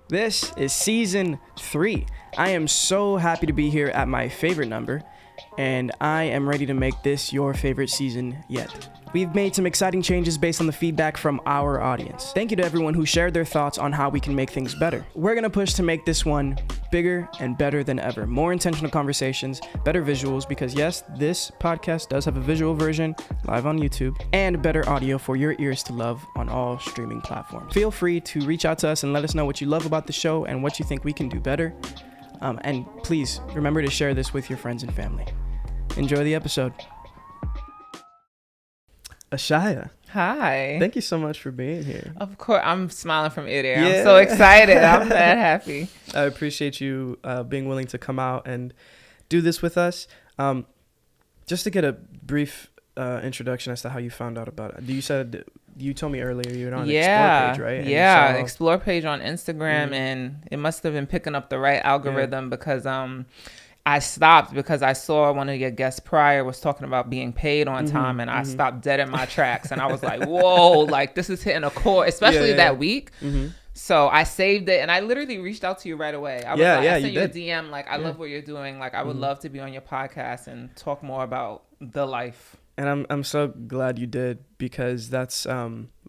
This is season 3. I am so happy to be here at my favorite number, and I am ready to make this your favorite season yet. We've made some exciting changes based on the feedback from our audience. Thank you to everyone who shared their thoughts on how we can make things better. We're gonna push to make this one bigger and better than ever. More intentional conversations, better visuals, because yes, this podcast does have a visual version live on YouTube, and better audio for your ears to love on all streaming platforms. Feel free to reach out to us and let us know what you love about the show and what you think we can do better. And please remember to share this with your friends and family. Enjoy the episode. Ashia. Hi. Thank you so much for being here. Of course. I'm smiling from ear to ear. I'm so excited. I'm that happy. I appreciate you being willing to come out and do this with us. Just to get a brief introduction as to how you found out about it. You told me earlier you were on the Explore page, right? And Explore page on Instagram, and it must have been picking up the right algorithm because I stopped because I saw one of your guests prior was talking about being paid on time, and I stopped dead in my tracks, and I was like, whoa, like this is hitting a chord, especially that week. So I saved it, and I literally reached out to you right away. I sent you a DM, like, I love what you're doing. Like, I would love to be on your podcast and talk more about the life. And I'm so glad you did, because that's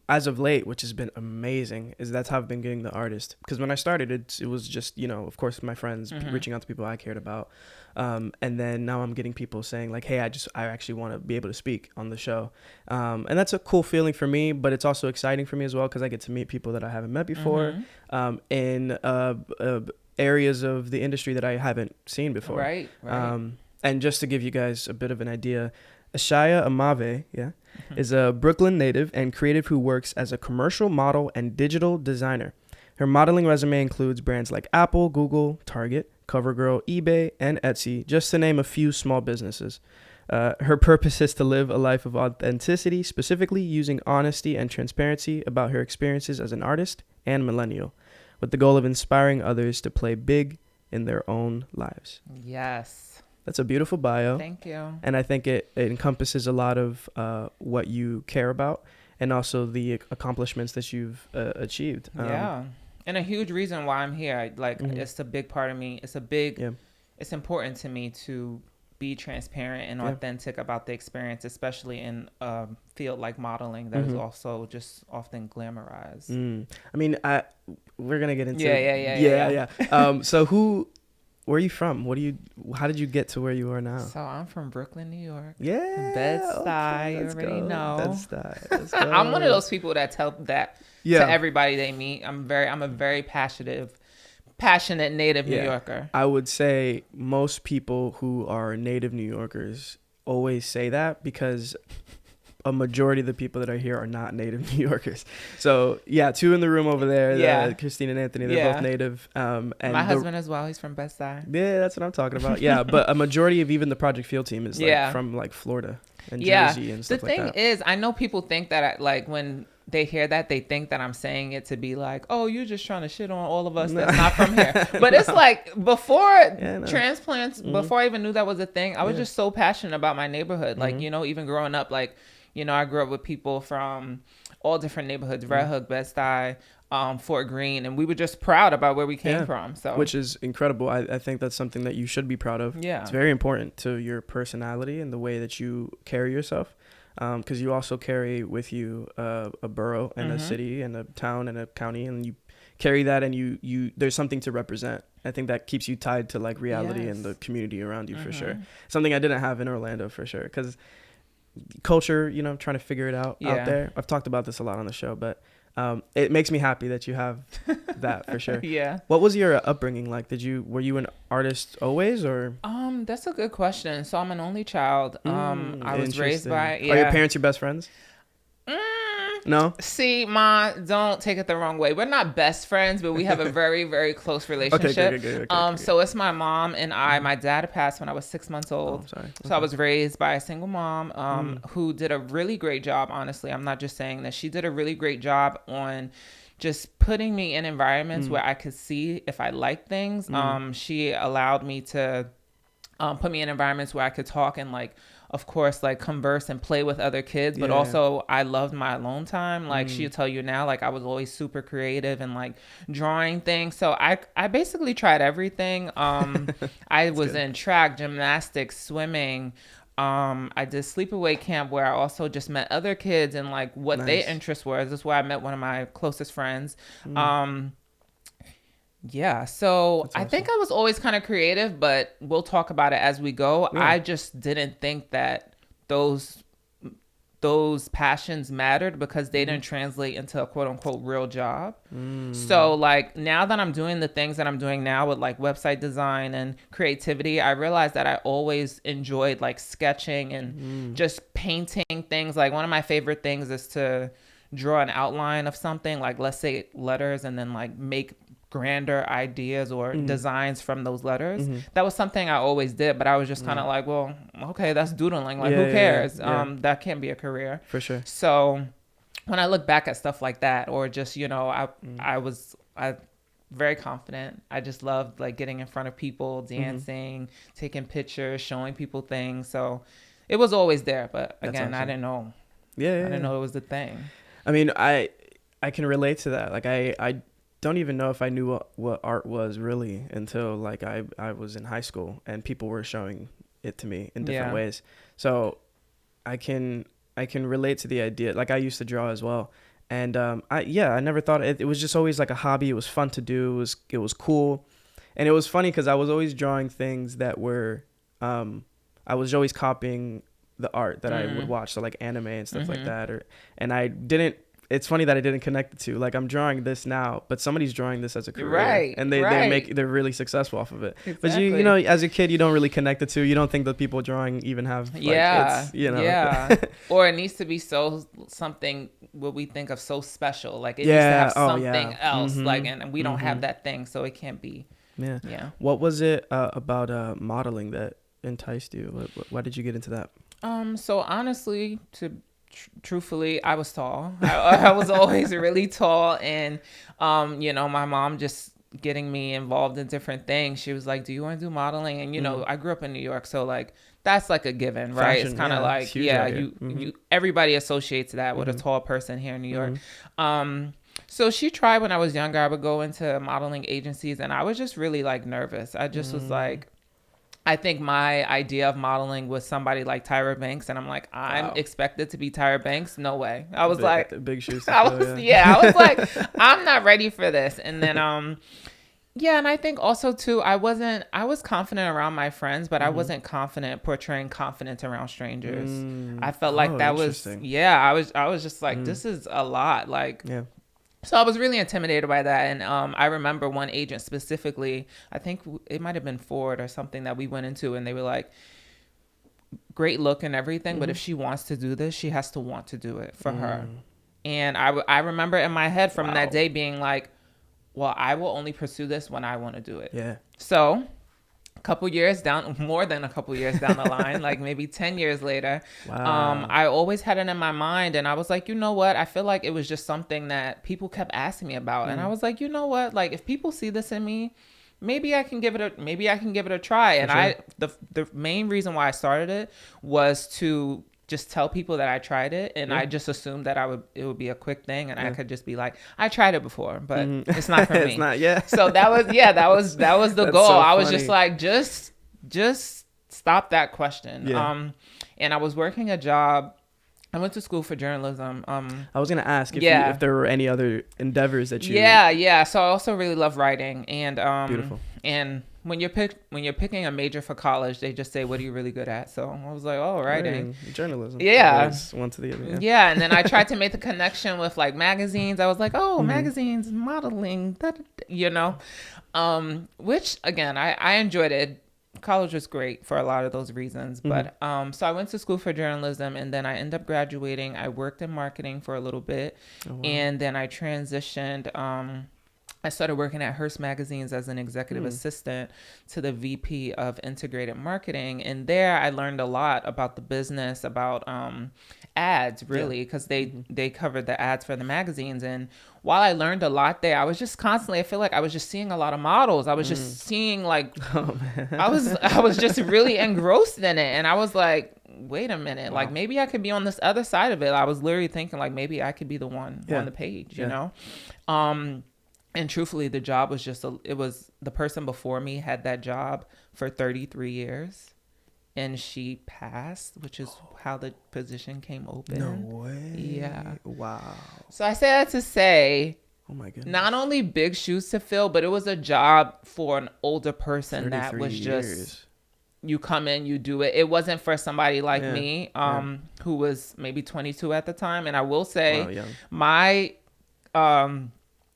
as of late, which has been amazing, is that's how I've been getting the artist. Because when I started, it was just, of course, my friends reaching out to people I cared about. And then now I'm getting people saying like, hey, I actually want to be able to speak on the show. And that's a cool feeling for me, but it's also exciting for me as well, because I get to meet people that I haven't met before in areas of the industry that I haven't seen before. Right. And just to give you guys a bit of an idea, Ashia Amavè, is a Brooklyn native and creative who works as a commercial model and digital designer. Her modeling resume includes brands like Apple, Google, Target, Covergirl, eBay, and Etsy, just to name a few small businesses. Her purpose is to live a life of authenticity, specifically using honesty and transparency about her experiences as an artist and millennial, with the goal of inspiring others to play big in their own lives. Yes. That's a beautiful bio. Thank you. And I think it encompasses a lot of what you care about, and also the accomplishments that you've achieved. And a huge reason why I'm here. Like, it's a big part of me. It's important to me to be transparent and authentic about the experience, especially in a field like modeling that is also just often glamorized. I mean, we're going to get into Yeah. So where are you from? How did you get to where you are now? So I'm from Brooklyn, New York. Yeah. Bed-Stuy, you already know. Bed-Stuy. Let's go. I'm one of those people that tell that to everybody they meet. I'm a very passionate native New Yorker. I would say most people who are native New Yorkers always say that, because a majority of the people that are here are not native New Yorkers. So two in the room over there, Christine and Anthony, they're both native. And my husband as well, he's from Bed-Stuy. Yeah, that's what I'm talking about. Yeah, but a majority of even the Project Field team is from Florida and Jersey and stuff like that. The thing is, I know people think that when they hear that, they think that I'm saying it to be like, oh, you're just trying to shit on all of us that's not from here. But it's like, before transplants, before I even knew that was a thing, I was just so passionate about my neighborhood. Like, even growing up, like, I grew up with people from all different neighborhoods, Red Hook, Bed-Stuy, Fort Greene, and we were just proud about where we came from. So, which is incredible. I think that's something that you should be proud of. Yeah. It's very important to your personality and the way that you carry yourself, because you also carry with you a borough and a city and a town and a county, and you carry that, and you there's something to represent. I think that keeps you tied to like reality and the community around you for sure. Something I didn't have in Orlando for sure, because culture, trying to figure it out there. I've talked about this a lot on the show, but it makes me happy that you have that for sure. Yeah. What was your upbringing like? Were you an artist always, or? That's a good question. So I'm an only child. I was raised by. Are your parents your best friends? No? See, Ma, don't take it the wrong way. We're not best friends, but we have a very, very close relationship. Okay, so it's my mom and I. My dad passed when I was 6 months old. Oh, sorry. So I was raised by a single mom who did a really great job, honestly. I'm not just saying that. She did a really great job on just putting me in environments where I could see if I liked things. She allowed me to put me in environments where I could talk and like of course, like converse and play with other kids, but also I loved my alone time. Like she'll tell you now, like I was always super creative and like drawing things. So I basically tried everything. I was in track, gymnastics, swimming. I did sleepaway camp where I also just met other kids and like what their interests were. This is where I met one of my closest friends. Yeah, so That's I awesome. think I was always kind of creative, but we'll talk about it as we go. Yeah. I just didn't think that those passions mattered because they didn't translate into a quote unquote real job. So like now that I'm doing the things that I'm doing now with like website design and creativity, I realized that I always enjoyed like sketching and just painting things. Like one of my favorite things is to draw an outline of something, like let's say letters, and then like make grander ideas or designs from those letters. That was something I always did, but I was just kind of like, well, okay, that's doodling. Like, who cares? That can't be a career. For sure. So when I look back at stuff like that, or just, you know, I was very confident. I just loved like getting in front of people, dancing, taking pictures, showing people things. So it was always there. But again, I didn't know. I didn't know it was the thing. I mean, I can relate to that. Like I don't even know if I knew what art was really until like I was in high school and people were showing it to me in different ways. So I can relate to the idea. Like I used to draw as well. And I never thought it was just always like a hobby. It was fun to do. It was cool. And it was funny because I was always drawing things that were I was always copying the art that I would watch, so like anime and stuff like that. It's funny that I didn't connect the two. Like I'm drawing this now, but somebody's drawing this as a career, right? And they're really successful off of it. Exactly. But you know, as a kid, you don't really connect the two. You don't think that people drawing even have or it needs to be something what we think of so special. Like it needs to have something else. Like and we don't have that thing, so it can't be. Yeah. What was it about modeling that enticed you? Why did you get into that? So honestly, truthfully, I was tall. I was always really tall, and you know, my mom just getting me involved in different things. She was like, "Do you want to do modeling?" And you know, I grew up in New York, so like that's like a given, right? Fashion, it's kind of like you everybody associates that with a tall person here in New York. So she tried when I was younger. I would go into modeling agencies, and I was just really like nervous. I just was like, I think my idea of modeling was somebody like Tyra Banks, and I'm like, I'm expected to be Tyra Banks? No way. I was big shoes. I was like, I'm not ready for this. And then, and I think also too, I was confident around my friends, but I wasn't confident portraying confidence around strangers. I felt like that was, I was just like, this is a lot. Like, so I was really intimidated by that. And I remember one agent specifically, I think it might have been Ford or something that we went into, and they were like, great look and everything, but if she wants to do this, she has to want to do it for her. And I remember in my head from that day being like, well, I will only pursue this when I want to do it. Yeah. So more than a couple years down the line, like maybe 10 years later, I always had it in my mind, and I was like, you know what? I feel like it was just something that people kept asking me about. And I was like, you know what? Like if people see this in me, maybe I can give it a try. And the main reason why I started it was to just tell people that I tried it, and I just assumed that it would be a quick thing, and I could just be like, I tried it before, but it's not for me. It's not yet. So that was the goal. So I was funny. just like, just stop that question. Yeah. And I was working a job. I went to school for journalism. I was gonna ask if there were any other endeavors that you. Yeah. So I also really love writing, and Beautiful. And when you're picking a major for college, they just say, what are you really good at? So I was like, oh, writing. Journalism. Yeah. One to the other. Yeah. And then I tried to make the connection with like magazines. I was like, oh, magazines, modeling, you know, which again, I enjoyed it. College was great for a lot of those reasons. But so I went to school for journalism, and then I ended up graduating. I worked in marketing for a little bit. Oh, wow. And then I transitioned. I started working at Hearst Magazines as an executive assistant to the VP of integrated marketing. And there I learned a lot about the business, about ads, really, because they covered the ads for the magazines. And while I learned a lot there, I was just constantly, I feel like I was just seeing a lot of models. I was just seeing like, I was just really engrossed in it. And I was like, wait a minute, like maybe I could be on this other side of it. I was literally thinking like maybe I could be the one on the page, you know? And truthfully, the job was it was the person before me had that job for 33 years. And she passed, which is how the position came open. No way. Yeah. Wow. So I say that to say, oh my goodness, not only big shoes to fill, but it was a job for an older person that was just, you come in, you do it. It wasn't for somebody like me, who was maybe 22 at the time. And I will say my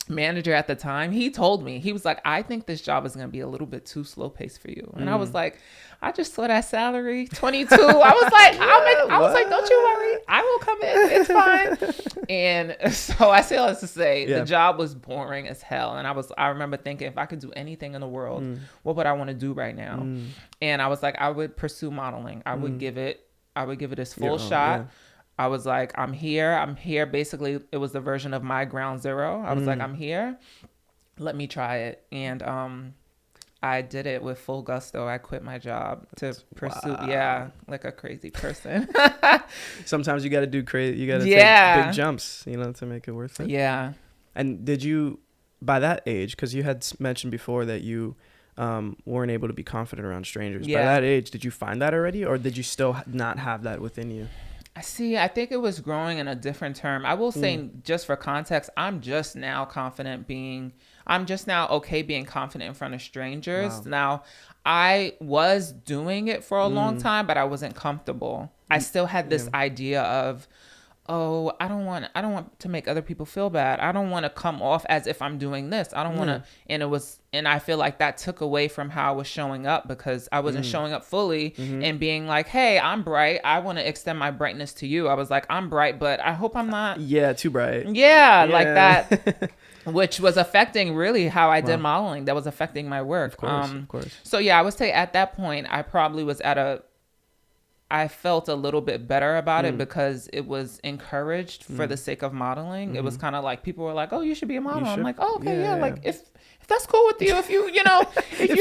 manager at the time, he told me, he was like, I think this job is going to be a little bit too slow paced for you. And I was like, I just saw that salary, 22. I was like, don't you worry. I will come in. It's fine. And so I say all this to say the job was boring as hell. And I remember thinking, if I could do anything in the world, what would I want to do right now? And I was like, I would pursue modeling. I would give it its full shot. I was like, I'm here. Basically, it was the version of my ground zero. I was like, I'm here. Let me try it. And I did it with full gusto. I quit my job to pursue, like a crazy person. Sometimes you got to do crazy. You got to take big jumps, to make it worth it. Yeah. And did you, by that age, because you had mentioned before that you weren't able to be confident around strangers. By that age, did you find that already, or did you still not have that within you? I think it was growing in a different term. I will say, just for context, I'm just now okay being confident in front of strangers. Wow. Now, I was doing it for a long time, but I wasn't comfortable. I still had this idea of, oh, I don't want to make other people feel bad. I don't want to come off as if I'm doing this. I don't want to, and I feel like that took away from how I was showing up, because I wasn't showing up fully and being like, hey, I'm bright. I want to extend my brightness to you. I was like, I'm bright, but I hope I'm not. Yeah, too bright. Yeah, like that, which was affecting really how I did modeling. That was affecting my work. Of course. So yeah, I would say at that point, I probably was I felt a little bit better about it because it was encouraged for the sake of modeling. It was kind of like people were like, "Oh, you should be a model." I'm like, "Oh, okay, yeah." Like if that's cool with you, if you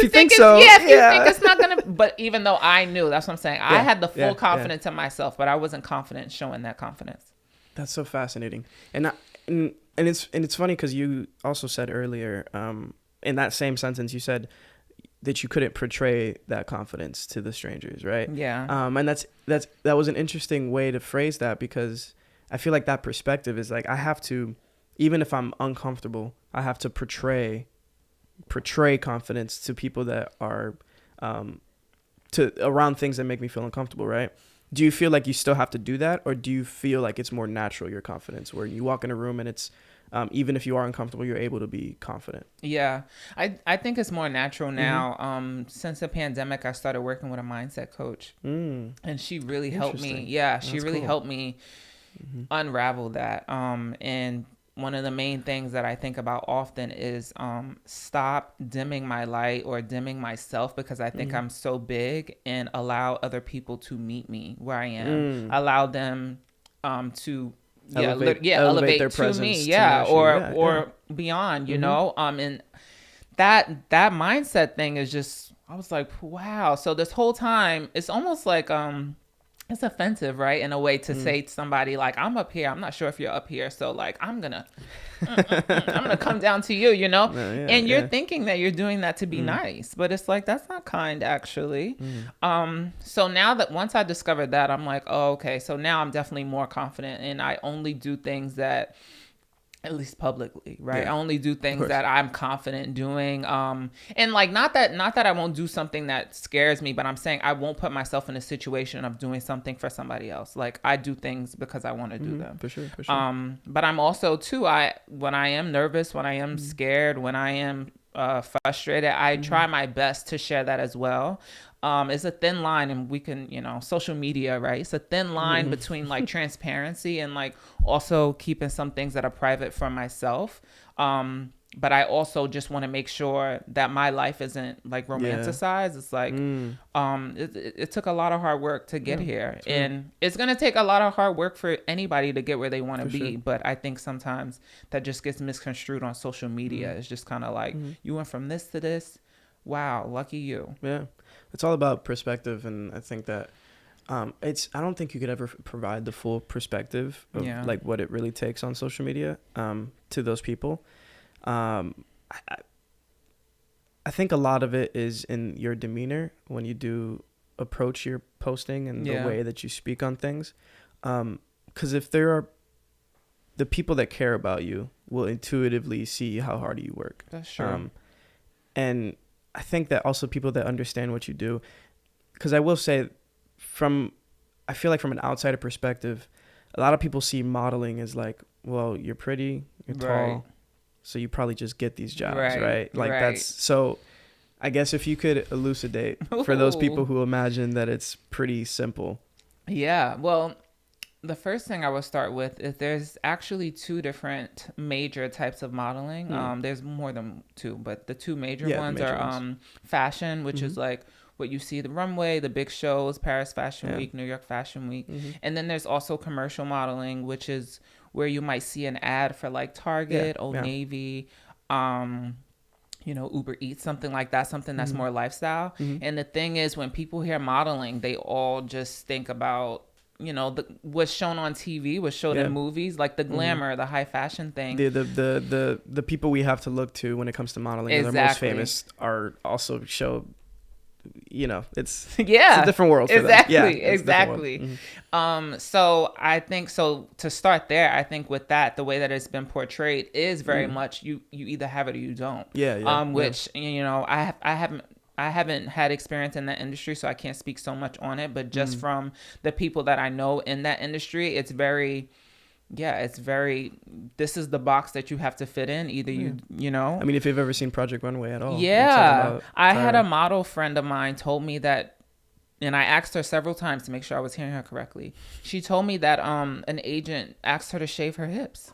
think so, if you think it's not gonna. But even though I knew, that's what I'm saying. I had the full confidence in myself, but I wasn't confident showing that confidence. That's so fascinating, and it's funny because you also said earlier, in that same sentence, you said that you couldn't portray that confidence to the strangers, right? Yeah. And that was an interesting way to phrase that, because I feel like that perspective is like, I have to, even if I'm uncomfortable, I have to portray confidence to people that are around things that make me feel uncomfortable, right? Do you feel like you still have to do that, or do you feel like it's more natural, your confidence, where you walk in a room and it's even if you are uncomfortable, you're able to be confident? Yeah, I think it's more natural now. Since the pandemic, I started working with a mindset coach, and she really helped me. Yeah, she really helped me unravel that. And one of the main things that I think about often is stop dimming my light or dimming myself, because I think I'm so big, and allow other people to meet me where I am. Allow them to elevate their presence to me, or beyond, you know. And that mindset thing is just, I was like, wow. So this whole time, it's almost like it's offensive, right, in a way, to say to somebody like, I'm up here, I'm not sure if you're up here, so like I'm gonna come down to you, and you're thinking that you're doing that to be nice, but it's like, that's not kind, actually. So now that once I discovered that, I'm like, oh, okay, so now I'm definitely more confident, and I only do things that, at least publicly, right? I only do things that I'm confident doing. And like, not that I won't do something that scares me, but I'm saying I won't put myself in a situation of doing something for somebody else. Like, I do things because I want to do them. For sure. But I'm also too, when I am nervous, when I am scared, when I am frustrated, I try my best to share that as well. It's a thin line, and we can, social media, right? It's a thin line between like transparency and like also keeping some things that are private for myself. But I also just want to make sure that my life isn't like romanticized. It's like, it took a lot of hard work to get here, and it's going to take a lot of hard work for anybody to get where they want to be. Sure. But I think sometimes that just gets misconstrued on social media. It's just kind of like, you went from this to this. Wow. Lucky you. Yeah. It's all about perspective. And I think that I don't think you could ever provide the full perspective of like what it really takes on social media to those people. I think a lot of it is in your demeanor when you do approach your posting and the way that you speak on things. Because if there are the people that care about you will intuitively see how hard you work. That's true. And I think that also people that understand what you do, because I will say I feel like from an outsider perspective, a lot of people see modeling as like, well, you're pretty, you're tall, so you probably just get these jobs, right? Like that's, so I guess if you could elucidate for those people who imagine that it's pretty simple. Yeah, well, the first thing I will start with is there's actually two different major types of modeling. There's more than two, but the two major ones are fashion, which is like what you see the runway, the big shows, Paris Fashion Week, New York Fashion Week. And then there's also commercial modeling, which is where you might see an ad for like Target, Old Navy, Uber Eats, something like that, something that's more lifestyle. And the thing is, when people hear modeling, they all just think about what's shown on TV, what's shown in movies, like the glamour, the high fashion thing. The people we have to look to when it comes to modeling, and they're most famous, are also show. It's a different world for them. Yeah, exactly. So I think to start there, I think with that, the way that it's been portrayed is very much you either have it or you don't. Which I haven't had experience in that industry, so I can't speak so much on it. But just from the people that I know in that industry, it's very, this is the box that you have to fit in. Either I mean, if you've ever seen Project Runway at all. Yeah. I had a model friend of mine told me that, and I asked her several times to make sure I was hearing her correctly. She told me that an agent asked her to shave her hips.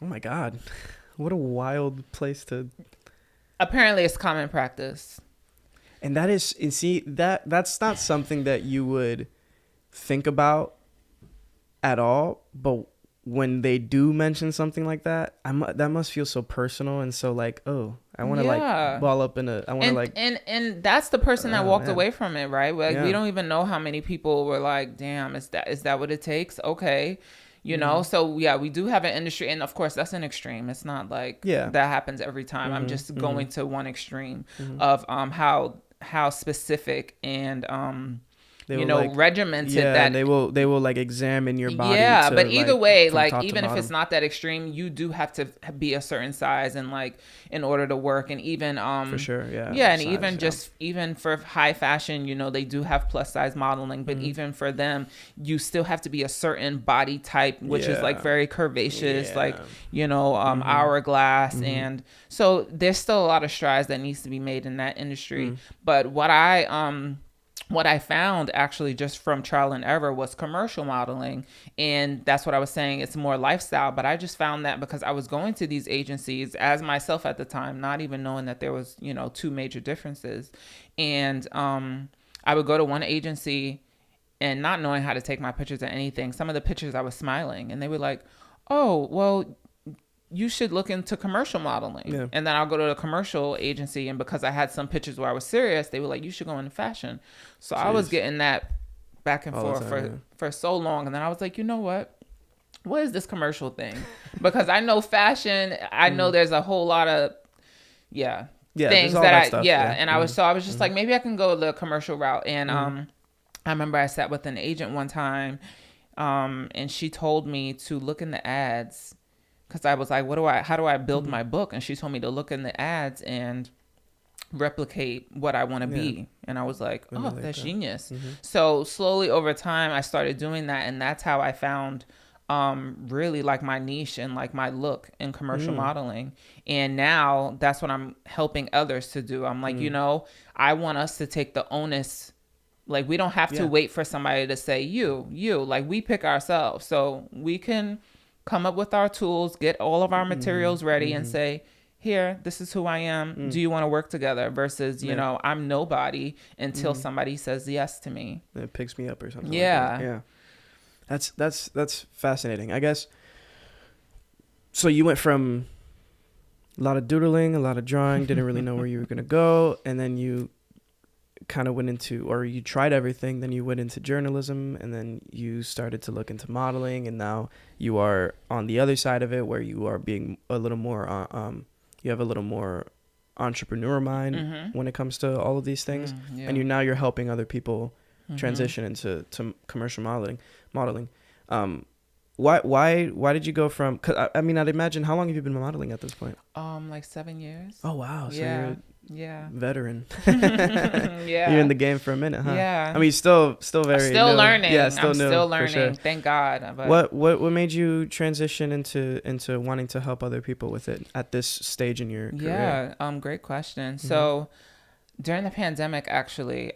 Oh my God. What a wild place to... Apparently it's common practice. And that is, you see, that's not something that you would think about at all. But when they do mention something like that, that must feel so personal and so like, oh, I want to like ball up I want to like. And that's the person that walked away from it, right? Like we don't even know how many people were like, damn, is that what it takes? Okay. So we do have an industry, and of course that's an extreme. It's not like that happens every time. I'm just going to one extreme of how specific and regimented that. And they will like examine your body. Yeah, but either way, like even if it's not that extreme, you do have to be a certain size and like in order to work, and even for sure, and size, even for high fashion, they do have plus size modeling, but even for them, you still have to be a certain body type, which is like very curvaceous, like hourglass, and so there's still a lot of strides that needs to be made in that industry. But what I found actually just from trial and error was commercial modeling. And that's what I was saying. It's more lifestyle. But I just found that because I was going to these agencies as myself at the time, not even knowing that there was, two major differences. And I would go to one agency and not knowing how to take my pictures or anything. Some of the pictures I was smiling and they were like, oh, well, you should look into commercial modeling. Yeah. And then I'll go to a commercial agency, and because I had some pictures where I was serious, they were like, you should go into fashion. So I was getting that back and forth for so long. And then I was like, you know what is this commercial thing? Because I know fashion, I know there's a whole lot of, things that and I was just like, maybe I can go the commercial route. And I remember I sat with an agent one time, and she told me to look in the ads. Because I was like, how do I build my book? And she told me to look in the ads and replicate what I want to be. And I was like, oh, that's genius. So slowly over time, I started doing that. And that's how I found really like my niche and like my look in commercial modeling. And now that's what I'm helping others to do. I'm like, I want us to take the onus. Like, we don't have to wait for somebody to say you, like we pick ourselves. So we can come up with our tools, get all of our materials ready and say, here, this is who I am. Do you want to work together? Versus, I'm nobody until somebody says yes to me. It picks me up or something. Yeah. That's fascinating. I guess. So you went from a lot of doodling, a lot of drawing, didn't really know where you were going to go. And then you kind of went into, or you tried everything, then you went into journalism, and then you started to look into modeling, and now you are on the other side of it, where you are being a little more, you have a little more entrepreneur mind when it comes to all of these things, and you're helping other people transition into commercial modeling. Why did you go from? Cause I mean, I'd imagine, how long have you been modeling at this point? Like 7 years. Oh wow! So you're veteran. Yeah. You're in the game for a minute, huh? Yeah. I mean, still very still new. learning. Yeah, I'm still learning. Sure. Thank God. But what made you transition into wanting to help other people with it at this stage in your career? Yeah. Great question. So during the pandemic, actually,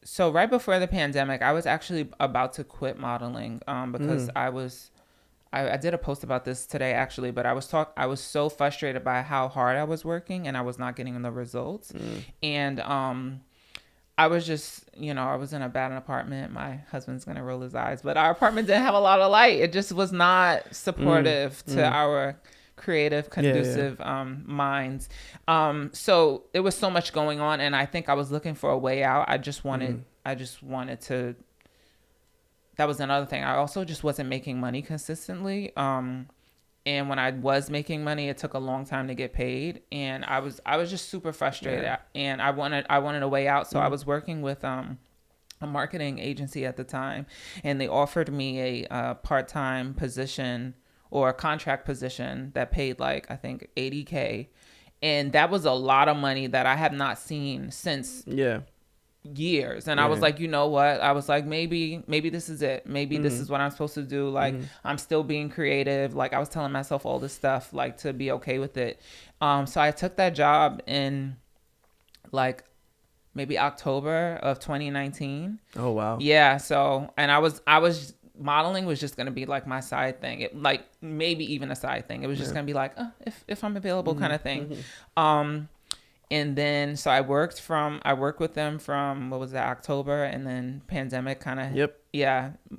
so right before the pandemic, I was actually about to quit modeling because I did a post about this today, actually, but I was so frustrated by how hard I was working and I was not getting the results. And I was just, I was in a bad apartment. My husband's going to roll his eyes, but our apartment didn't have a lot of light. It just was not supportive to our creative, conducive minds. So there was so much going on, and I think I was looking for a way out. I just wanted to. That was another thing. I also just wasn't making money consistently. And when I was making money, it took a long time to get paid, and I was just super frustrated. And I wanted a way out. So I was working with a marketing agency at the time, and they offered me a part-time position or a contract position that paid like, I think, $80K. And that was a lot of money that I have not seen since years. And I was like, you know what? I was like, maybe this is it. Maybe this is what I'm supposed to do. Like, I'm still being creative. Like, I was telling myself all this stuff, like, to be okay with it. So I took that job in like maybe October of 2019. Oh, wow. Yeah. So, and I was modeling was just going to be like my side thing. It, like, maybe even a side thing. It was just going to be like, if I'm available kind of thing. And then, so I worked with them from, what was that, October, and then pandemic kind of,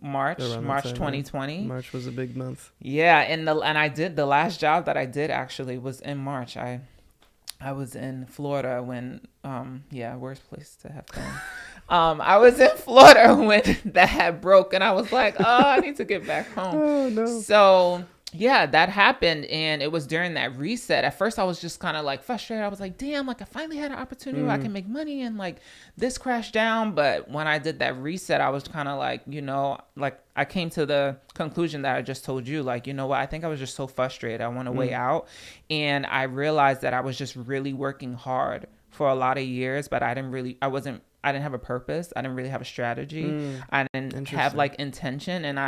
March 2020. March was a big month. Yeah. And I did, the last job that I did actually was in March. I was in Florida when, worst place to have fun. I was in Florida when that had broke, and I was like, I need to get back home. Oh, no. So, yeah, that happened, and it was during that reset. At first, I was just kind of like frustrated. I was like, damn, like I finally had an opportunity where I can make money, and like this crashed down. But when I did that reset, I was kind of like, like I came to the conclusion that I just told you, like, you know what? I think I was just so frustrated. I want a way out. And I realized that I was just really working hard for a lot of years, but I didn't have a purpose. I didn't really have a strategy. I didn't have like intention. And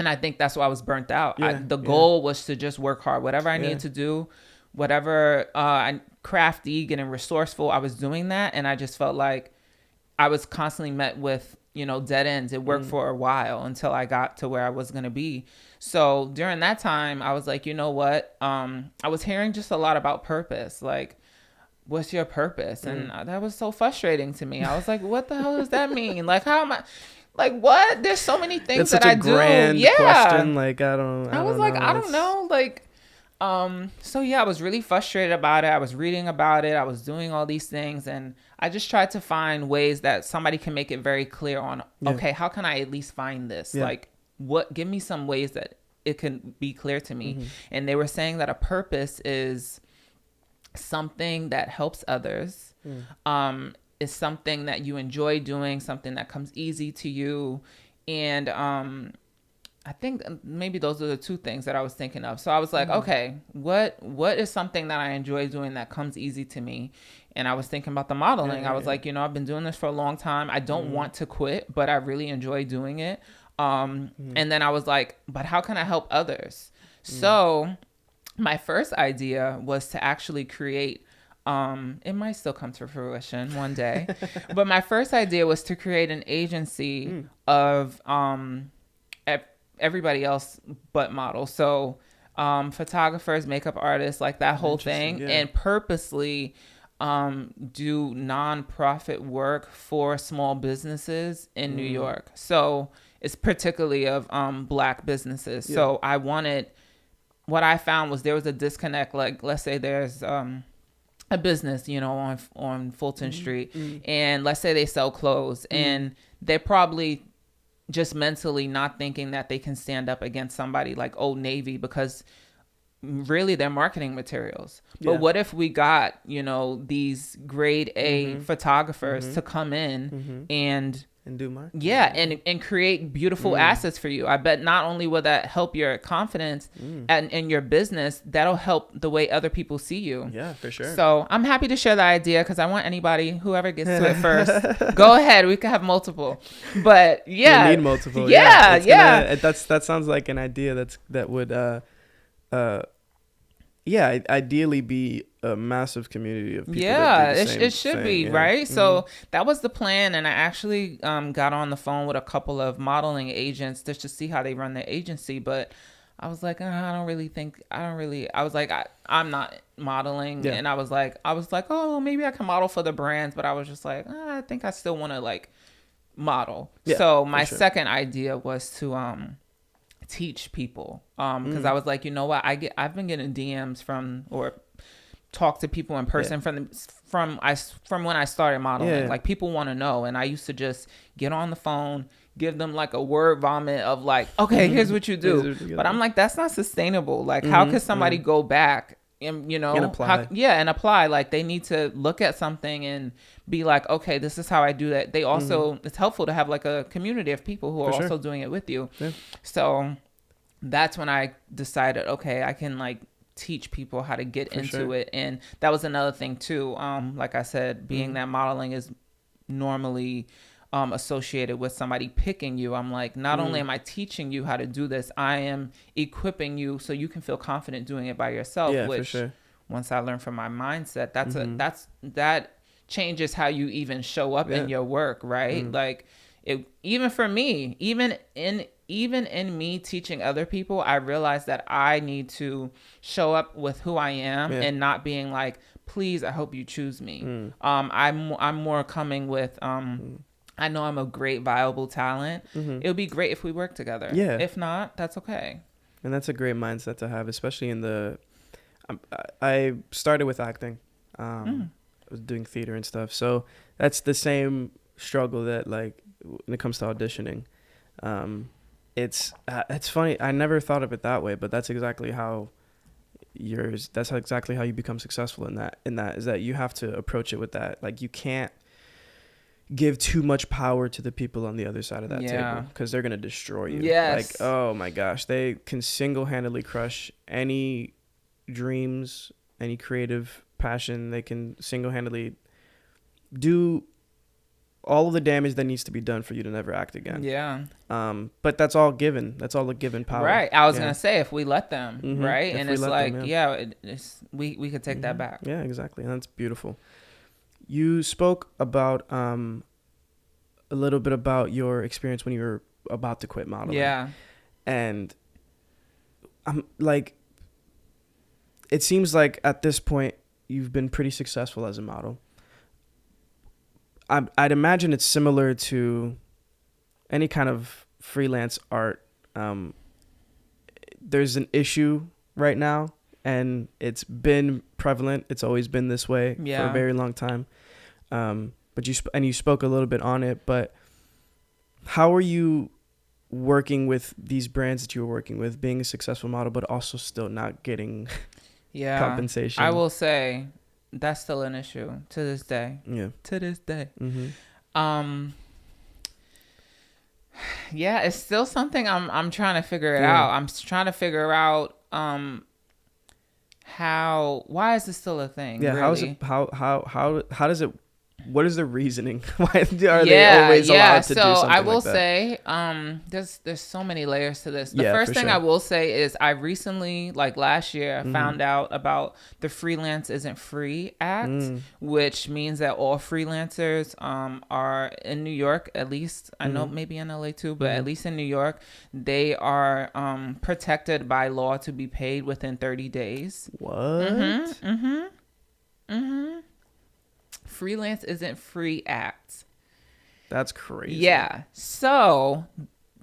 I think that's why I was burnt out. The goal was to just work hard. Whatever I needed to do, whatever crafty, getting resourceful, I was doing that. And I just felt like I was constantly met with, dead ends. It worked for a while until I got to where I was going to be. So during that time, I was like, you know what? I was hearing just a lot about purpose. Like, what's your purpose? And that was so frustrating to me. I was like, what the hell does that mean? Like, how am I... Like, what? There's so many things that I do. Grand question. Like, I don't know. Like, so yeah, I was really frustrated about it. I was reading about it. I was doing all these things, and I just tried to find ways that somebody can make it very clear on, okay, how can I at least find this? Like, give me some ways that it can be clear to me. And they were saying that a purpose is something that helps others. Is something that you enjoy doing, something that comes easy to you. And I think maybe those are the two things that I was thinking of. So I was like, okay, what is something that I enjoy doing that comes easy to me? And I was thinking about the modeling. I was like, I've been doing this for a long time. I don't want to quit, but I really enjoy doing it. And then I was like, but how can I help others? So my first idea was to actually create, it might still come to fruition one day, but my first idea was to create an agency of everybody else but models. So photographers, makeup artists, like that whole thing, and purposely do nonprofit work for small businesses in New York. So it's particularly of Black businesses. So what I found was there was a disconnect. Like, let's say there's a business, on Fulton Street, and let's say they sell clothes, and they're probably just mentally not thinking that they can stand up against somebody like Old Navy because really they're marketing materials. But what if we got, these grade A photographers to come in and do marketing. Yeah, and create beautiful assets for you. I bet not only will that help your confidence and in your business, that'll help the way other people see you. Yeah, for sure. So I'm happy to share the idea because I want whoever gets to it first, go ahead. We can have multiple. But yeah. You need multiple. Yeah. That sounds like an idea that would ideally be a massive community of people. It should be, right? So that was the plan, and I actually got on the phone with a couple of modeling agents just to see how they run their agency. But I was like, I'm not modeling, and I was like, oh, maybe I can model for the brands, but I was just like, I think I still want to like model. So my second idea was to teach people, because I was like, you know what, I've been getting DMs from or talk to people in person from when I started modeling. Like people want to know, and I used to just get on the phone, give them like a word vomit of like, okay, here's what you do. But I'm like, that's not sustainable. Like how could somebody go back and apply? Like they need to look at something and be like, okay, this is how I do that. They also it's helpful to have like a community of people who are also doing it with you. So that's when I decided, okay, I can like teach people how to get into it. And that was another thing too. Like I said, being that modeling is normally associated with somebody picking you, I'm like, not only am I teaching you how to do this, I am equipping you so you can feel confident doing it by yourself. Which once I learned from my mindset, that changes how you even show up in your work, right? Like even for me, even in me teaching other people, I realized that I need to show up with who I am and not being like, please, I hope you choose me. I'm more coming with, I know I'm a great, viable talent. It would be great if we work together. Yeah. If not, that's okay. And that's a great mindset to have, especially I started with acting. I was doing theater and stuff. So that's the same struggle that like when it comes to auditioning. It's funny. I never thought of it that way, but that's exactly how exactly how you become successful in that is that you have to approach it with that. Like you can't give too much power to the people on the other side of that table because they're going to destroy you. Like, oh my gosh, they can single-handedly crush any dreams, any creative passion. They can single-handedly do all of the damage that needs to be done for you to never act again. But that's all given. That's all a given power. Right. I was gonna say if we let them, right? And it's like, we could take that back. Yeah, exactly. And that's beautiful. You spoke about a little bit about your experience when you were about to quit modeling. Yeah. And I'm like, it seems like at this point you've been pretty successful as a model. I'd imagine it's similar to any kind of freelance art. There's an issue right now, and it's been prevalent. It's always been this way for a very long time. But you spoke a little bit on it. But how are you working with these brands that you were working with, being a successful model, but also still not getting compensation? I will say that's still an issue to this day. Yeah. To this day. Yeah, it's still something I'm trying to figure it out. I'm trying to figure out why is this still a thing? Yeah, really? How does it? What is the reasoning? Why are they always allowed to do something like that? So I will say, there's so many layers to this. The first thing I will say is I recently, like last year, found out about the Freelance Isn't Free Act, which means that all freelancers are in New York, at least. I know maybe in LA too, but at least in New York, they are protected by law to be paid within 30 days. What? Freelance Isn't Free Act. That's crazy. Yeah. So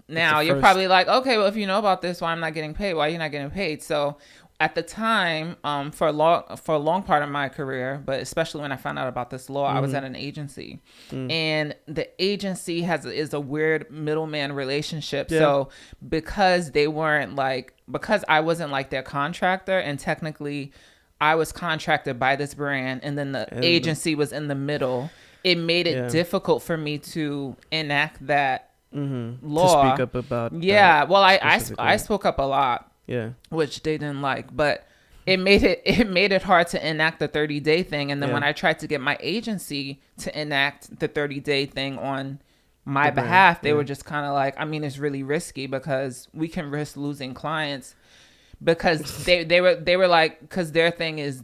now you're probably like, okay, well, if you know about this, why I'm not getting paid? Why are you not getting paid? So at the time, for a long part of my career, but especially when I found out about this law, I was at an agency, and the agency is a weird middleman relationship. Yeah. So because I wasn't like their contractor, and technically I was contracted by this brand, and then the agency was in the middle, it made it difficult for me to enact that law. To speak up about well, I spoke up a lot. Yeah, which they didn't like, but it made it hard to enact the 30-day thing. And then when I tried to get my agency to enact the 30-day thing on my behalf, they were just kind of like, I mean, it's really risky because we can risk losing clients, because they were like, because their thing is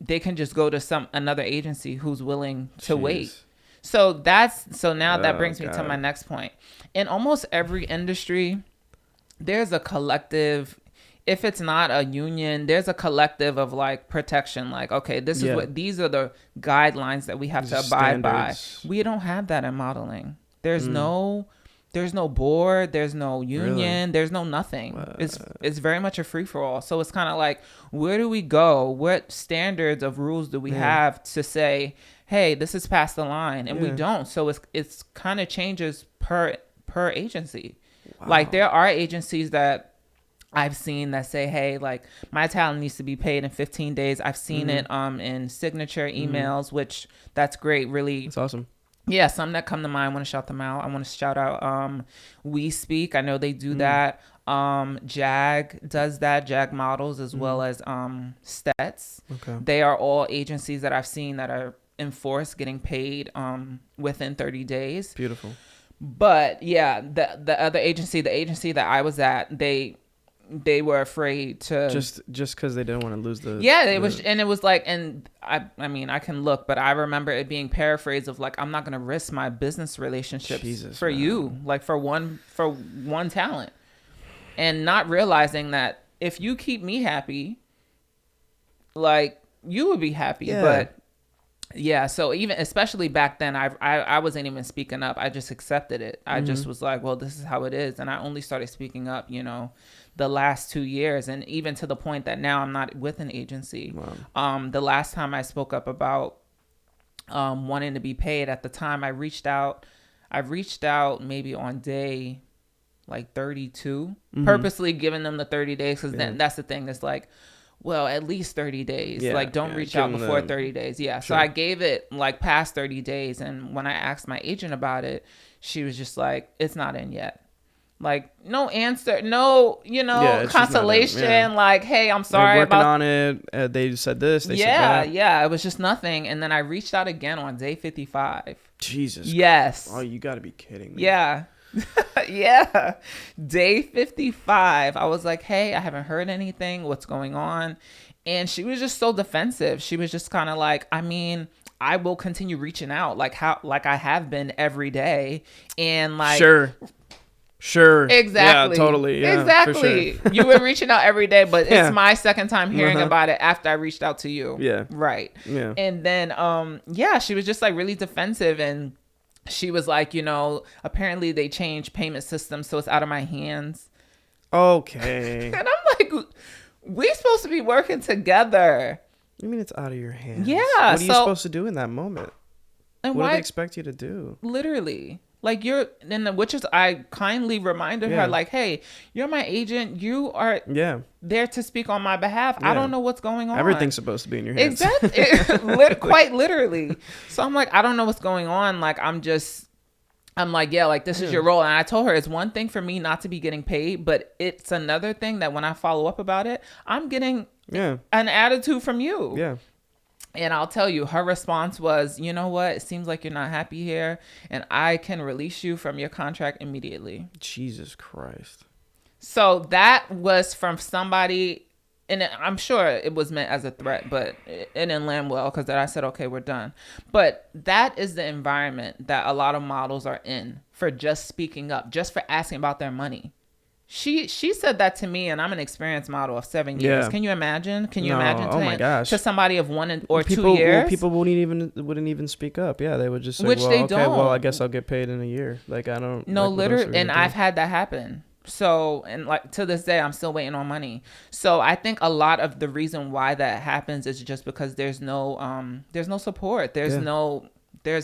they can just go to another agency who's willing to wait. So now that brings me to my next point. In almost every industry, there's a collective. If it's not a union, there's a collective of like protection. Like, okay, these are the guidelines that we have to abide by. We don't have that in modeling. There's no board, there's no union, there's no nothing. It's very much a free for all. So it's kind of like, where do we go? What standards of rules do we have to say, hey, this is past the line, and we don't. So it's kind of changes per agency. Wow. Like there are agencies that I've seen that say, hey, like my talent needs to be paid in 15 days. I've seen it in signature emails, which that's great. Really. That's awesome. Yeah. Some that come to mind. I want to shout them out. I want to shout out We Speak. I know they do that. JAG does that. JAG Models, as well as Stets. Okay. They are all agencies that I've seen that are enforced getting paid within 30 days. Beautiful. But yeah, the other agency, the agency that I was at, they were afraid to just because they didn't want to lose the it was like, and I mean I can look, but I remember it being paraphrased of like, I'm not gonna risk my business relationships for you, like for one talent, and not realizing that if you keep me happy, like you would be happy. But yeah, so even especially back then, I wasn't even speaking up. I just accepted it. I just was like, well, this is how it is, and I only started speaking up, the last 2 years, and even to the point that now I'm not with an agency. Wow. The last time I spoke up about wanting to be paid, at the time I reached out maybe on day like 32, purposely giving them the 30 days, because then that's the thing. It's like, well, at least 30 days. Like, don't reach out before 30 days. Yeah. Sure. So I gave it like past 30 days. And when I asked my agent about it, she was just like, it's not in yet. Like, no answer, no, consolation. Like, hey, I'm sorry working on it. They said this, they said that. Yeah. It was just nothing. And then I reached out again on day 55. Jesus. Yes. Oh, you got to be kidding me. Yeah. Yeah. Day 55. I was like, hey, I haven't heard anything. What's going on? And she was just so defensive. She was just kind of like, I mean, I will continue reaching out like I have been every day. And like, Sure. Exactly. Yeah, totally. Yeah, exactly. Sure. You were reaching out every day, but it's my second time hearing about it after I reached out to you. Yeah. Right. Yeah. And then, she was just like really defensive, and she was like, apparently they changed payment systems, so it's out of my hands. Okay. And I'm like, we're supposed to be working together. You mean it's out of your hands? Yeah. What are you supposed to do in that moment? And what do they expect you to do? Literally. Like which is, I kindly reminded her, like, hey, you're my agent. You are there to speak on my behalf. Yeah. I don't know what's going on. Everything's supposed to be in your hands. Exactly. Quite literally. So I'm like, I don't know what's going on. Like, I'm like, this is your role. And I told her, it's one thing for me not to be getting paid, but it's another thing that when I follow up about it, I'm getting an attitude from you. Yeah. And I'll tell you, her response was, you know what? It seems like you're not happy here, and I can release you from your contract immediately. Jesus Christ. So that was from somebody, and I'm sure it was meant as a threat, but it didn't land well, because then I said, okay, we're done. But that is the environment that a lot of models are in for just speaking up, just for asking about their money. She said that to me, and I'm an experienced model of 7 years. Can you imagine? Oh my gosh. To somebody of 1 or 2 years? People wouldn't even speak up. Yeah, they would just say, Which they don't. Well, I guess I'll get paid in a year. Like, I don't. No, literally, and I've had that happen. So, and like to this day, I'm still waiting on money. So I think a lot of the reason why that happens is just because there's no support. There's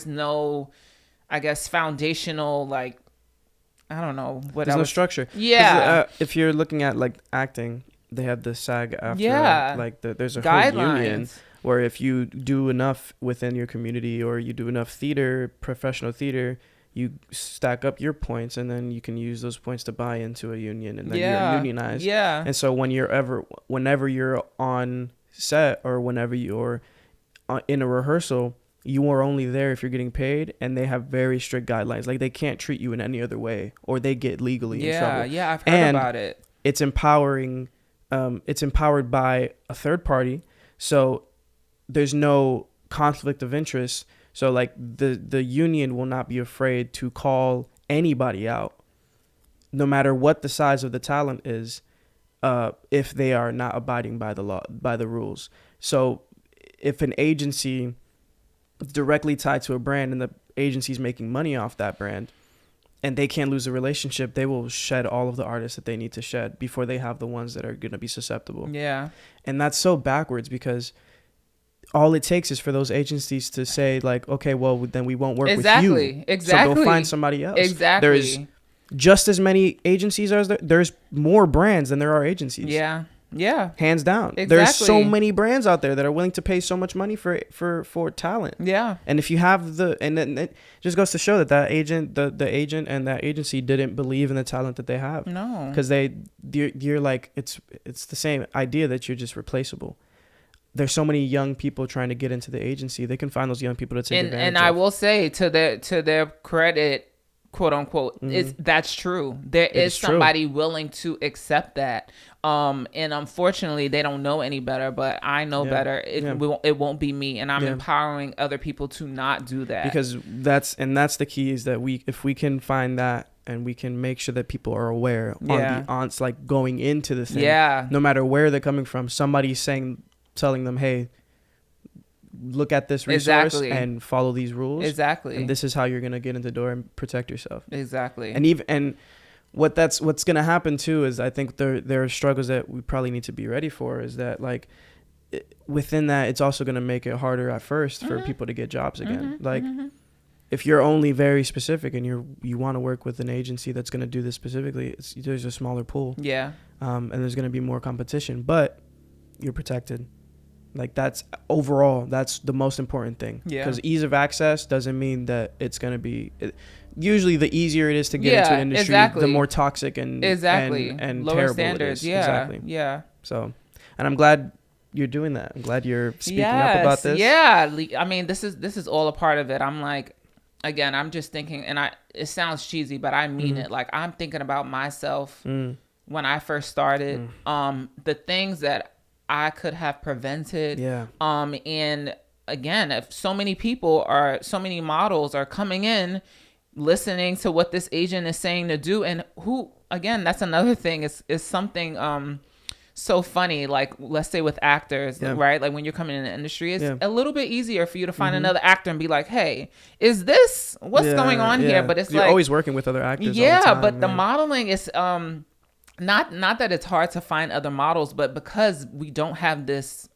no, I guess, foundational, like, I don't know what there's no structure. Yeah. If you're looking at like acting, they have the SAG after. Yeah. Like there's a guidelines. whole union where if you do enough within your community or you do enough theater, professional theater, you stack up your points and then you can use those points to buy into a union and then you're unionized. Yeah. And so whenever you're on set or whenever you're in a rehearsal, you are only there if you're getting paid, and they have very strict guidelines. Like they can't treat you in any other way or they get legally in trouble. Yeah, I've heard about it. It's empowering. It's empowered by a third party. So there's no conflict of interest. So like the union will not be afraid to call anybody out, no matter what the size of the talent is, if they are not abiding by the law, by the rules. So if an agency is directly tied to a brand and the agency's making money off that brand and they can't lose a relationship, they will shed all of the artists that they need to shed before they have the ones that are going to be susceptible. Yeah. And that's so backwards because all it takes is for those agencies to say like, okay, well, then we won't work with you. Exactly. So go find somebody else. Exactly. There's just as many agencies as there's more brands than there are agencies. Yeah. Yeah. Hands down. Exactly. There's so many brands out there that are willing to pay so much money for talent. Yeah. And if you have and then it just goes to show that the agent and that agency didn't believe in the talent that they have. No. Because you're like, it's the same idea that you're just replaceable. There's so many young people trying to get into the agency. They can find those young people to take advantage and of. I will say to their credit, quote unquote, that's true. There is somebody willing to accept that. And unfortunately, they don't know any better, but I know better. It won't be me, and I'm empowering other people to not do that. Because that's the key is that if we can find that and we can make sure that people are aware on like going into the thing. Yeah. No matter where they're coming from, somebody's telling them, hey, look at this resource and follow these rules. Exactly. And this is how you're going to get into the door and protect yourself. Exactly. And what's going to happen too is I think there are struggles that we probably need to be ready for, is that like within that, it's also going to make it harder at first for people to get jobs again. Like if you're only very specific and you want to work with an agency that's going to do this specifically, there's a smaller pool. Yeah. And there's going to be more competition, but you're protected. Like that's the most important thing. Yeah. Because ease of access doesn't mean that it's going to be. Usually, the easier it is to get into an industry, the more toxic and lower terrible standards. It is. Yeah. Exactly. Yeah. So, and I'm glad you're doing that. I'm glad you're speaking up about this. Yeah. I mean, this is all a part of it. I'm like, again, I'm just thinking, and it sounds cheesy, but I mean it. Like I'm thinking about myself when I first started. The things that I could have prevented. Yeah. And again, if so many models are coming in, listening to what this agent is saying to do, and who, again, that's another thing is something so funny. Like let's say with actors, right? Like when you're coming in the industry, it's a little bit easier for you to find another actor and be like, hey, is this what's going on here? But it's you're like always working with other actors. Yeah, all the time, but the modeling is not that it's hard to find other models, but because we don't have this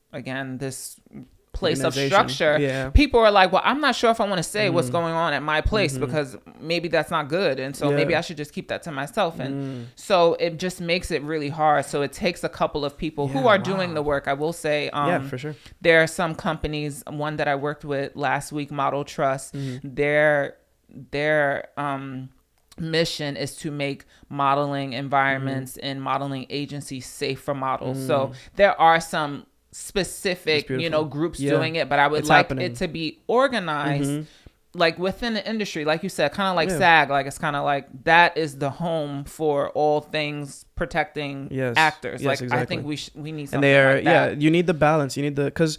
place of structure, people are like, well, I'm not sure if I want to say what's going on at my place because maybe that's not good. And so maybe I should just keep that to myself. And so it just makes it really hard. So it takes a couple of people who are doing the work. I will say, for sure. There are some companies, one that I worked with last week, Model Trust, their mission is to make modeling environments and modeling agencies safe for models. So there are some specific, groups doing it, but I would like it to be organized like within the industry, like you said, kind of like SAG, like it's kind of like that is the home for all things protecting actors. Like exactly. I think we need something and they are, like that. You need the balance. You need because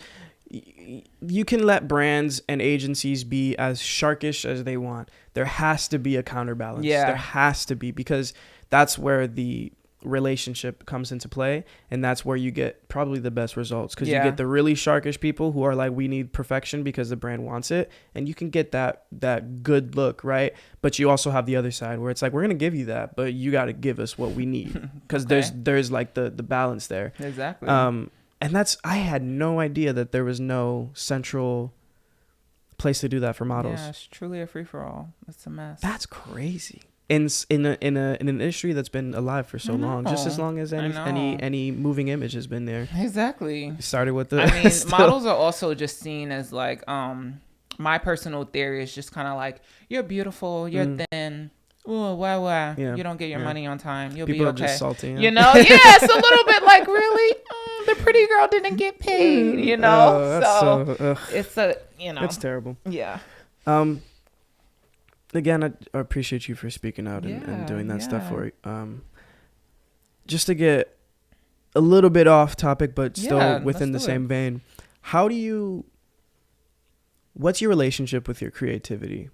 you can let brands and agencies be as sharkish as they want. There has to be a counterbalance. Yeah. There has to be, because that's where the relationship comes into play, and that's where you get probably the best results, because Yeah. you get the really sharkish people who are like, we need perfection because the brand wants it, and you can get that good look, right? But you also have the other side where it's like, we're gonna give you that, but you got to give us what we need, because Okay. there's like the balance there. Exactly. And that's, I had no idea that there was no central place to do that for models. Yeah, it's truly a free for all. It's a mess. That's crazy. In an industry that's been alive for so long, just as long as any moving image has been there. Exactly. It started with the. I mean, models are also just seen as like, my personal theory is just kind of like, you're beautiful, you're thin. Oh, why? Yeah. You don't get your money on time. You'll People be are okay. just salty. You know? Yeah, it's a little bit like, really? The pretty girl didn't get paid, you know? So it's a, you know. It's terrible. Yeah. Again, I appreciate you for speaking out and doing that stuff for just to get a little bit off topic, but still within the same vein. What's your relationship with your creativity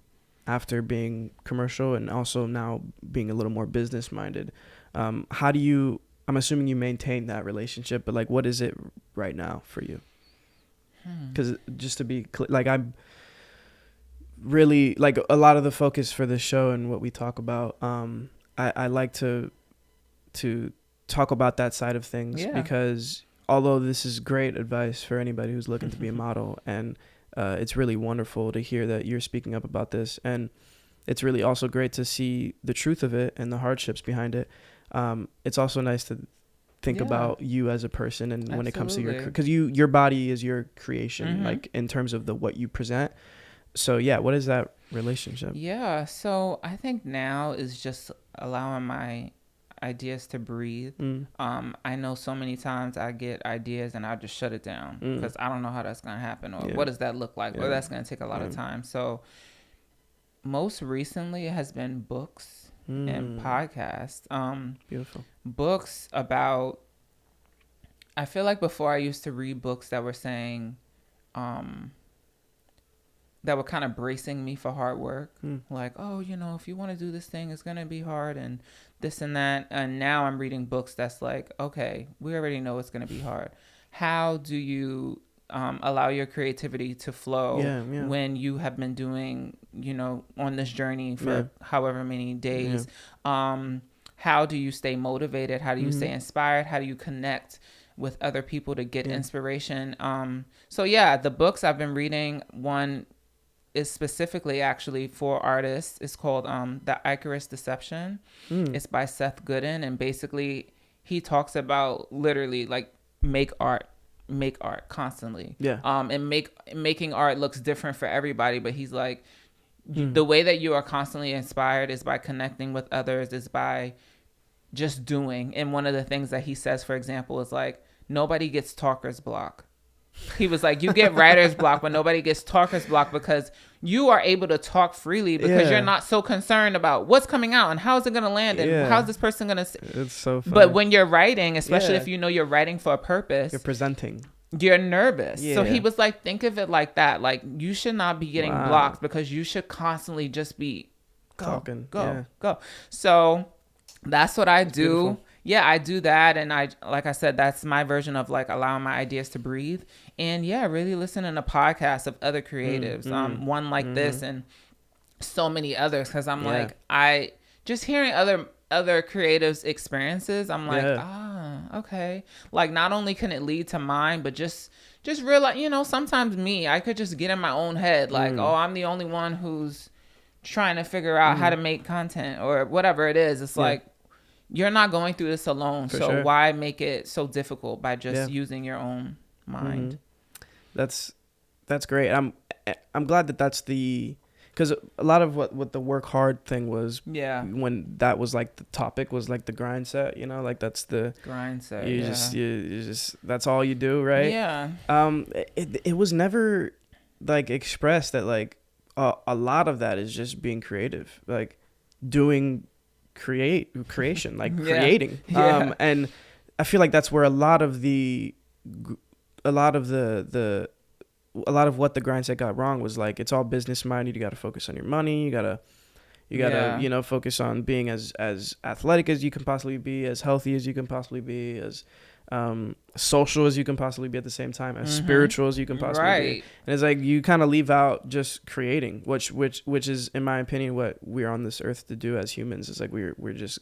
after being commercial and also now being a little more business minded? I'm assuming you maintain that relationship, but like, what is it right now for you? Because just to be clear, like, I'm really, like, a lot of the focus for this show and what we talk about, I like to talk about that side of things, because although this is great advice for anybody who's looking to be a model, and it's really wonderful to hear that you're speaking up about this, and it's really also great to see the truth of it and the hardships behind it. It's also nice to think about you as a person, and when it comes to because your body is your creation, like in terms of what you present. So yeah, what is that relationship? Yeah, so I think now is just allowing my ideas to breathe. I know so many times I get ideas and I just shut it down because I don't know how that's gonna happen, or what does that look like, or that's gonna take a lot of time. So most recently it has been books and podcasts. Beautiful. Books about, I feel like before I used to read books that were saying that were kind of bracing me for hard work. Like, oh, you know, if you want to do this thing, it's going to be hard and this and that. And now I'm reading books that's like, okay, we already know it's going to be hard. How do you allow your creativity to flow when you have been doing, you know, on this journey for however many days? How do you stay motivated? How do you stay inspired? How do you connect with other people to get inspiration? So yeah, the books I've been reading, one is specifically actually for artists. It's called The Icarus Deception. It's by Seth Godin, and basically he talks about literally like make art constantly. And making art looks different for everybody, but he's like, the way that you are constantly inspired is by connecting with others, is by just doing. And one of the things that he says, for example, is like, nobody gets talker's block. He was like, you get writer's block, but nobody gets talker's block, because you are able to talk freely because you're not so concerned about what's coming out and how's it going to land and how's this person going to It's so funny. But when you're writing, especially if you know you're writing for a purpose, you're presenting, you're nervous. So he was like, think of it like that. Like, you should not be getting blocked, because you should constantly just be talking. Go. So that's what I do. Beautiful. Yeah, I do that. And like I said, that's my version of like allowing my ideas to breathe. And yeah, really listening to podcasts of other creatives, one like this and so many others. Cause I'm like, I just hearing other creatives' experiences, I'm like, okay. Like, not only can it lead to mine, but just realize, you know, sometimes I could just get in my own head. Like, oh, I'm the only one who's trying to figure out how to make content or whatever it is. It's like, you're not going through this alone. Why make it so difficult by just using your own mind? That's great. I'm glad that's because a lot of what the work hard thing was, when that was like the topic, was like the grind set, you know, like that's the grind set. You just that's all you do, right? Yeah. It was never like expressed that like a lot of that is just being creative, like doing creation, like creating. And I feel like that's where a lot of what the grind set got wrong was like, it's all business minded. You got to focus on your money. You got to, You gotta, focus on being as athletic as you can possibly be, as healthy as you can possibly be, as social as you can possibly be at the same time, as spiritual as you can possibly be. And it's like you kind of leave out just creating, which is, in my opinion, what we're on this earth to do as humans. It's like we just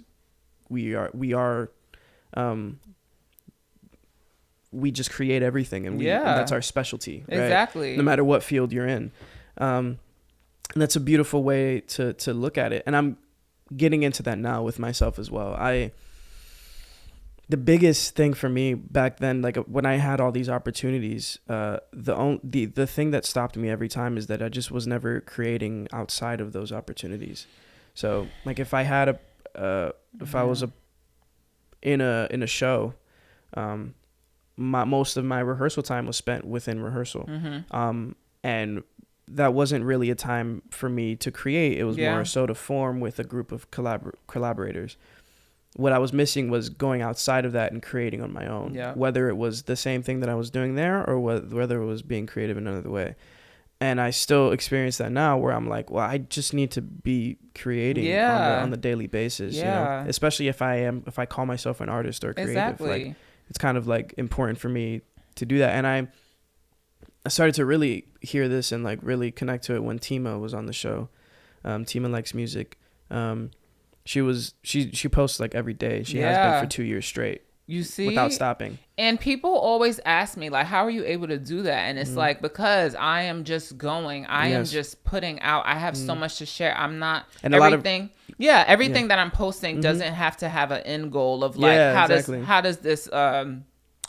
create everything, and and that's our specialty, right? Exactly. No matter what field you're in. And that's a beautiful way to look at it. And I'm getting into that now with myself as well. The biggest thing for me back then, like when I had all these opportunities, the thing that stopped me every time is that I just was never creating outside of those opportunities. So like if I had if I was in a show, most of my rehearsal time was spent within rehearsal. And that wasn't really a time for me to create. It was more so to form with a group of collaborators. What I was missing was going outside of that and creating on my own, whether it was the same thing that I was doing there or whether it was being creative in another way. And I still experience that now where I'm like, well, I just need to be creating on the daily basis, especially if I call myself an artist or creative. Exactly. Like, it's kind of like important for me to do that. And I started to really hear this and like really connect to it when Tima was on the show. Tima Likes Music. She posts like every day. She has been for 2 years straight. You see? Without stopping. And people always ask me, like, how are you able to do that? And it's like, because I am just going. I am just putting out. I have so much to share. I'm not and everything. Everything that I'm posting doesn't have to have an end goal of like, how does this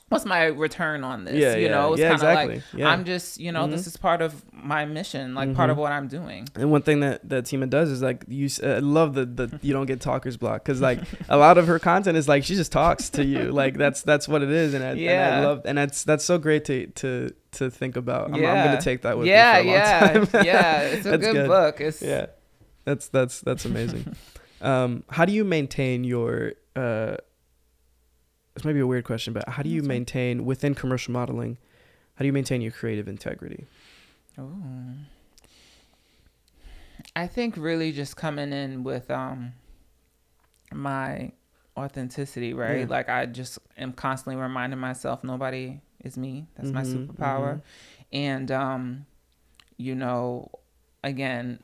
what's my return on this? It's kind of like, I'm just, this is part of my mission, like part of what I'm doing. And one thing that Tima does is like, I love the you don't get talker's block. Cause like a lot of her content is like, she just talks to you. Like that's what it is. And I love, and that's so great to think about. I'm going to take that with me for a long time. It's a good book. That's amazing. How do you maintain your, this might be a weird question, but how do you maintain within commercial modeling? How do you maintain your creative integrity? Oh, I think really just coming in with my authenticity, right? Like I just am constantly reminding myself, nobody is me. That's my superpower. And again,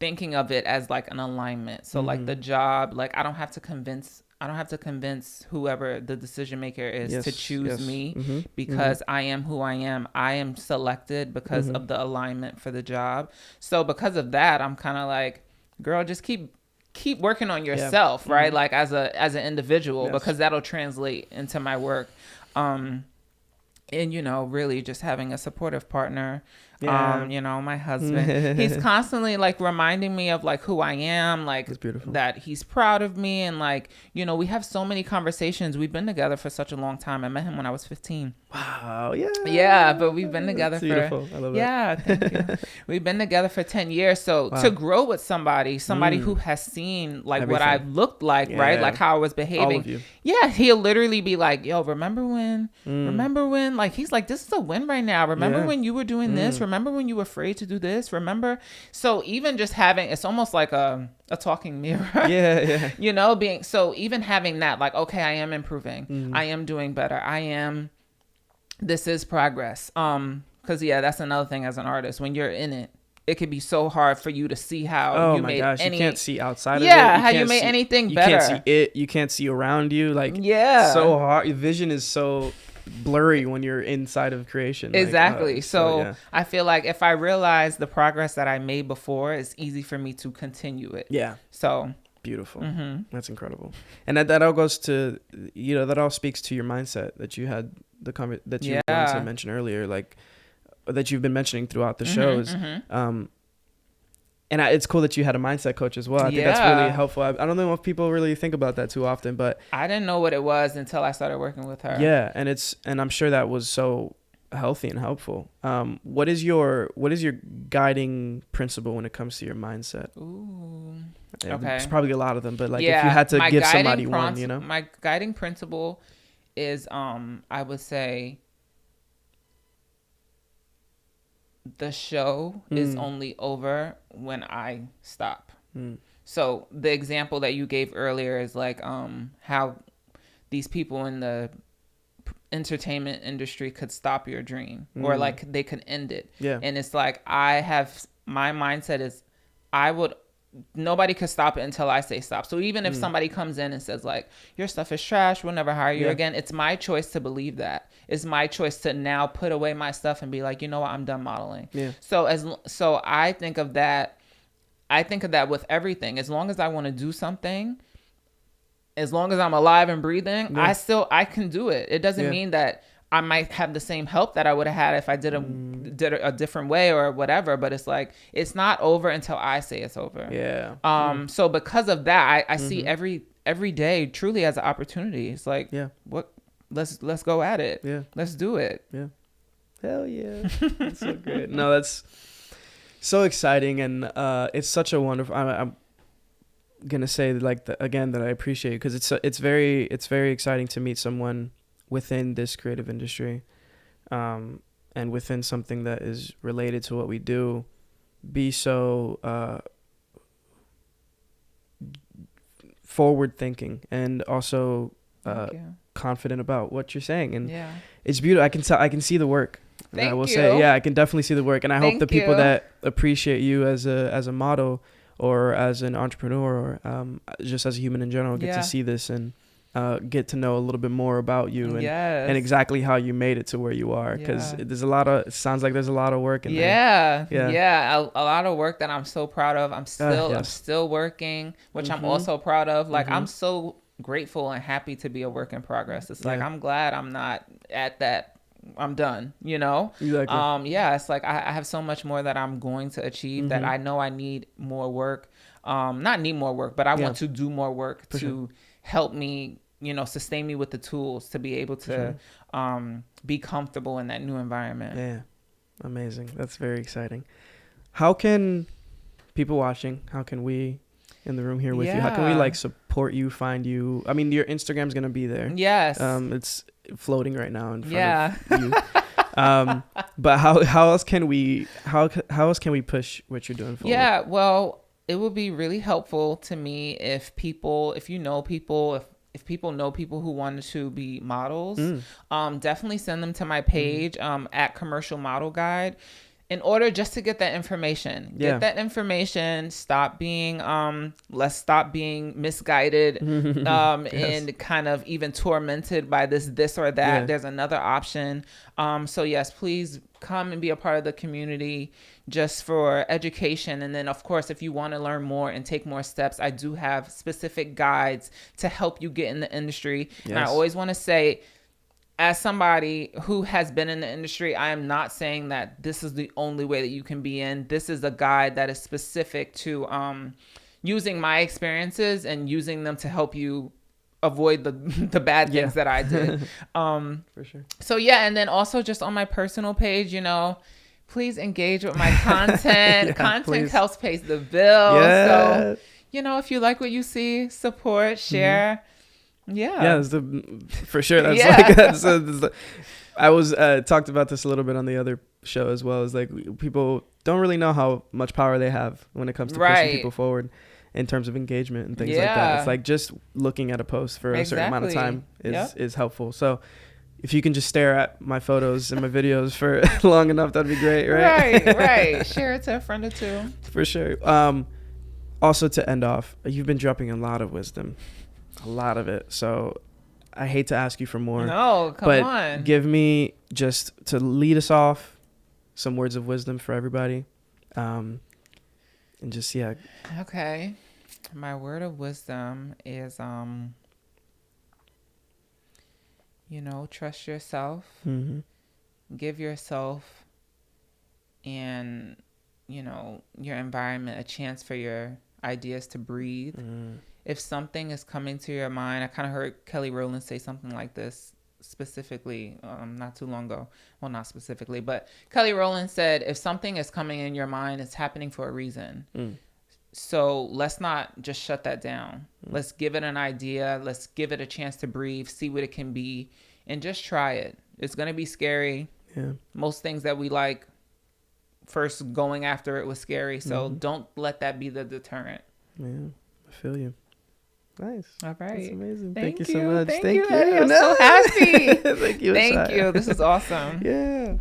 thinking of it as like an alignment. So like the job, like I don't have to convince whoever the decision maker is to choose me because I am who I am. I am selected because of the alignment for the job. So because of that, I'm kind of like, girl, just keep working on yourself, right? Like as an individual, because that'll translate into my work. And really just having a supportive partner. My husband, he's constantly like reminding me of like who I am, like that he's proud of me. And like, we have so many conversations. We've been together for such a long time. I met him when I was 15. Wow. Yeah. Yeah. But we've been together beautiful. I love that. Thank you. We've been together for 10 years. So to grow with somebody who has seen like everything. What I've looked like, right? Like how I was behaving. All of you. Yeah. He'll literally be like, yo, remember when, like, he's like, this is a win right now. Remember when you were doing this? Remember when you were afraid to do this? Remember? So even just having, it's almost like a talking mirror. Even having that, like, okay, I am improving. I am doing better. This is progress. Because that's another thing as an artist. When you're in it, it could be so hard for you to see how you made you can't see outside of it. Yeah, how you made anything better. You can't see it. You can't see around you. Like, so hard. Your vision is so blurry when you're inside of creation. Exactly. So I feel like if I realize the progress that I made before, it's easy for me to continue it. Yeah. So beautiful. That's incredible. And that all goes to, that all speaks to your mindset that you had that you wanted to mention earlier, like that you've been mentioning throughout the shows. And it's cool that you had a mindset coach as well. I think that's really helpful. I don't know if people really think about that too often, but I didn't know what it was until I started working with her. Yeah, and I'm sure that was so healthy and helpful. What is your guiding principle when it comes to your mindset? Ooh, okay. There's probably a lot of them, but like if you had to give somebody one, my guiding principle is I would say the show is only over when I stop. So the example that you gave earlier is like how these people in the entertainment industry could stop your dream, or like they could end it. Yeah. And it's like, my mindset is nobody could stop it until I say stop. So even if somebody comes in and says like, your stuff is trash, we'll never hire you again, it's my choice to believe that. It's my choice to now put away my stuff and be like, you know what, I'm done modeling. Yeah. So I think of that with everything. As long as I want to do something, as long as I'm alive and breathing, I can do it. It doesn't mean that I might have the same help that I would have had if I did a different way or whatever. But it's like, it's not over until I say it's over. Yeah. So because of that, I see every day truly as an opportunity. It's like, let's go at it. Yeah. Let's do it. Yeah. Hell yeah. That's so good. No, that's so exciting. And it's such a wonderful, I'm gonna say like again that I appreciate, because it's very exciting to meet someone within this creative industry, and within something that is related to what we do, be so forward thinking and also confident about what you're saying. And it's beautiful. I can see the work. Thank I will you. say, I can definitely see the work, and I hope the people you. that appreciate you as a model or as an entrepreneur, or just as a human in general, get to see this and get to know a little bit more about you and exactly how you made it to where you are. Because it sounds like there's a lot of work in there. A lot of work that I'm so proud of. I'm still working, which I'm also proud of. Like, I'm so grateful and happy to be a work in progress. It's like, I'm glad I'm not at that. I'm done, you know? Exactly. It's like I have so much more that I'm going to achieve that I know I need more work. Not need more work, but I want to do more work to help me, sustain me with the tools to be able to be comfortable in that new environment. Yeah. Amazing. That's very exciting. How can people watching, how can we in the room here with you, how can we like support you, find you? I mean, your Instagram's going to be there. Yes. It's floating right now in front of you. But how else can we push what you're doing forward? Yeah, well, it would be really helpful to me if you know people, if people know people who wanted to be models, definitely send them to my page at Commercial Model Guide, in order just to get that information. Get that information. Stop being let's stop being misguided and kind of even tormented by this or that. There's another option. So yes, please come and be a part of the community just for education. And then of course, if you want to learn more and take more steps, I do have specific guides to help you get in the industry. And I always want to say, as somebody who has been in the industry, I am not saying that this is the only way that you can be in. This is a guide that is specific to using my experiences and using them to help you avoid the bad things that I did. For sure. So and then also just on my personal page, please engage with my content. Content helps pay the bills. So, if you like what you see, support, share. For sure. That's I was talked about this a little bit on the other show as well. Is like, people don't really know how much power they have when it comes to pushing people forward in terms of engagement and things like that. It's like just looking at a post for a certain amount of time is helpful. So if you can just stare at my photos and my videos for long enough, that'd be great, right? Right. Share it to a friend or two. For sure. Also, to end off, you've been dropping a lot of wisdom. A lot of it. So I hate to ask you for more. No, come on. Give me, just to lead us off, some words of wisdom for everybody. And just, Okay. My word of wisdom is, trust yourself. Give yourself and, your environment a chance for your ideas to breathe. If something is coming to your mind, I kind of heard Kelly Rowland say something like this specifically not too long ago. Well, not specifically, but Kelly Rowland said, if something is coming in your mind, it's happening for a reason. So let's not just shut that down. Let's give it an idea. Let's give it a chance to breathe, see what it can be, and just try it. It's going to be scary. Most things that we like, first going after it was scary. So don't let that be the deterrent. Yeah, I feel you. Nice. All right. That's amazing. Thank you so much. Thank you. No. I'm so happy. Thank you. Thank you. This is awesome. Yeah.